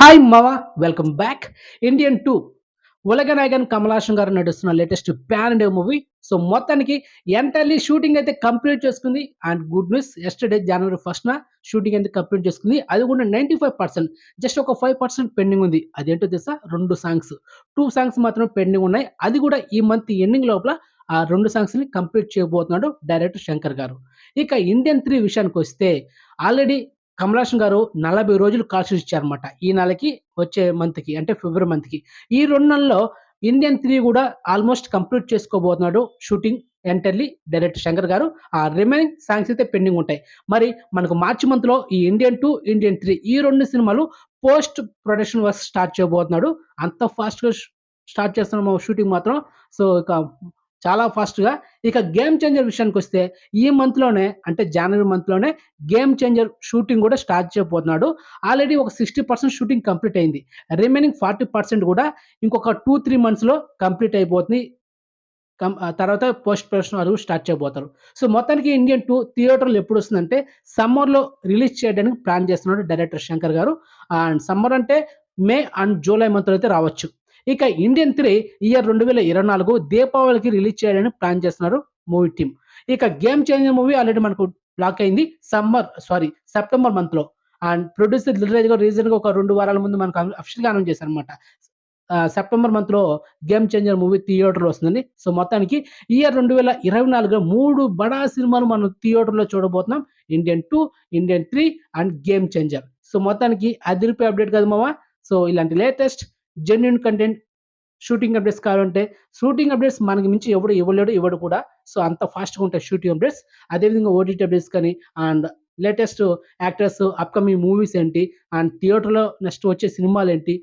Hi మావా! Welcome back. 'Indian 2' Ulaga Nayakan Kamal Haasan గారు నటిస్తున్న latest pan India movie. So, మొత్తానికి ఎంటైర్‌లీ షూటింగ్ అయితే కంప్లీట్ చేసుకుంది. అండ్ గుడ్ న్యూస్ యెస్టర్‌డే జనవరి 1న షూటింగ్ అయితే కంప్లీట్ చేసుకుంది. అది కూడా 95% జస్ట్ ఒక 5% పెండింగ్ ఉంది. అదేంటో తెలుసా? 2 సాంగ్స్. 2 సాంగ్స్ మాత్రమే పెండింగ్ ఉన్నాయి. అది కూడా ఈ మంత్ ఎండింగ్ లోపల ఆ 2 సాంగ్స్‌ని కంప్లీట్ చేయబోతున్నాడు డైరెక్టర్ శంకర్ గారు. ఇక 'ఇండియన్ 3' విషయానికొస్తే ఆల్రెడీ కమల్ హాసన్ గారు 40 రోజులు కాల్ షీట్ ఇచ్చారన్నమాట. ఈ నెలకి, వచ్చే మంత్‌కి అంటే ఫిబ్రవరి మంత్‌కి. ఈ 2 నెలల్లో 'ఇండియన్ 3' కూడా ఆల్మోస్ట్ కంప్లీట్ చేసుకోబోతున్నాడు షూటింగ్ ఎంటైర్‌లీ డైరెక్టర్ శంకర్ గారు. ఆ రిమైనింగ్ సాంగ్స్ అయితే పెండింగ్ ఉంటాయి. మరి మనకు మార్చి మంత్‌లో ఈ 'ఇండియన్ 2', 'ఇండియన్ 3' ఈ 2 సినిమాలు పోస్ట్ ప్రొడక్షన్ వర్క్స్ స్టార్ట్ చేయబోతున్నాడు. అంత ఫాస్ట్‌గా స్టార్ట్ చేస్తున్నాము షూటింగ్ మాత్రం. సో, ఇక చాలా ఫాస్ట్‌గా. ఇక 'గేమ్ చేంజర్' విషయానికొస్తే ఈ మంత్‌లోనే అంటే జనవరి మంత్‌లోనే 'గేమ్ చేంజర్' షూటింగ్ కూడా స్టార్ట్ చేయబోతున్నాడు. ఆల్రెడీ ఒక 60% షూటింగ్ కంప్లీట్ అయింది. రిమైనింగ్ 40% కూడా ఇంకొక 2, 3 మంత్స్‌లో కంప్లీట్ అయిపోతుంది. తర్వాత పోస్ట్ ప్రొడక్షన్ వరకు స్టార్ట్ చేయబోతారు. సో, మొత్తానికి 'ఇండియన్ 2' థియేటర్‌లో ఎప్పుడొస్తుందంటే సమ్మర్‌లో రిలీజ్ చేయడానికి ప్లాన్ చేస్తున్నాడు డైరెక్టర్ శంకర్ గారు. అండ్ సమ్మర్ అంటే మే అండ్ జూలై మంత్‌లో అయితే రావచ్చు. ఇక 'ఇండియన్ 3' ఇయర్ 2024 దీపావళికి రిలీజ్ చేయడానికి ప్లాన్ చేస్తున్నారు మూవీ టీమ్. ఇక 'గేమ్ చేంజర్' మూవీ ఆల్రెడీ మనకు లాక్ అయింది. సెప్టెంబర్ మంత్‌లో. అండ్ ప్రొడ్యూసర్ 'దిల్ రాజు' గారు రీసెంట్‌గా ఒక 2 వారాల ముందు మనకు అఫీషియల్‌గా అనౌన్స్ చేశారన్నమాట. సెప్టెంబర్ మంత్‌లో 'గేమ్ చేంజర్' మూవీ థియేటర్‌లో వస్తుందండి. సో, మొత్తానికి ఇయర్ 2024లో 3 బడా సినిమాలు మనం థియేటర్‌లో చూడబోతున్నాం. 'Indian 2', 'Indian 3' and 'game changer'. So, మొత్తానికి అదిరిపోయే అప్డేట్ కదా మామ. సో, ఇలాంటి latest genuine content shooting updates కావాలంటే, షూటింగ్ అప్డేట్స్ మనకు మించి ఎవడు ఇవ్వలేడు, ఇవ్వడు కూడా. సో, అంత ఫాస్ట్‌గా ఉంటాయి షూటింగ్ అప్డేట్స్. అదేవిధంగా ఓటీటీ అప్డేట్స్ కానీ and latest actors upcoming movies ఏంటి, అండ్ థియేటర్‌లో నెక్స్ట్ వచ్చే సినిమాలేంటి,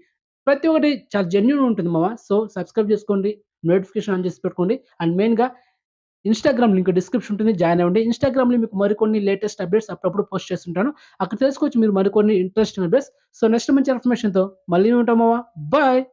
ప్రతి ఒక్కటి చాలా జెన్యూన్ ఉంటుంది మామ. సో, సబ్స్క్రైబ్ చేసుకోండి. నోటిఫికేషన్ ఆన్ చేసి పెట్టుకోండి. అండ్ మెయిన్‌గా ఇన్‌స్టాగ్రామ్ లింక్ డిస్క్రిప్షన్ ఉంటుంది. జాయిన్ అవ్వండి. ఇన్‌స్టాగ్రామ్‌లో మీకు మరికొన్ని లేటెస్ట్ అప్డేట్స్ అప్పుడప్పుడు పోస్ట్ చేస్తుంటాను. అక్కడ తెలుసుకోవచ్చు మీరు మరికొన్ని ఇంట్రెస్టింగ్ అప్డేట్స్. సో, నెక్స్ట్ మంచి ఇన్ఫర్మేషన్‌తో మళ్ళీ ఉంటాం మామ. బాయ్.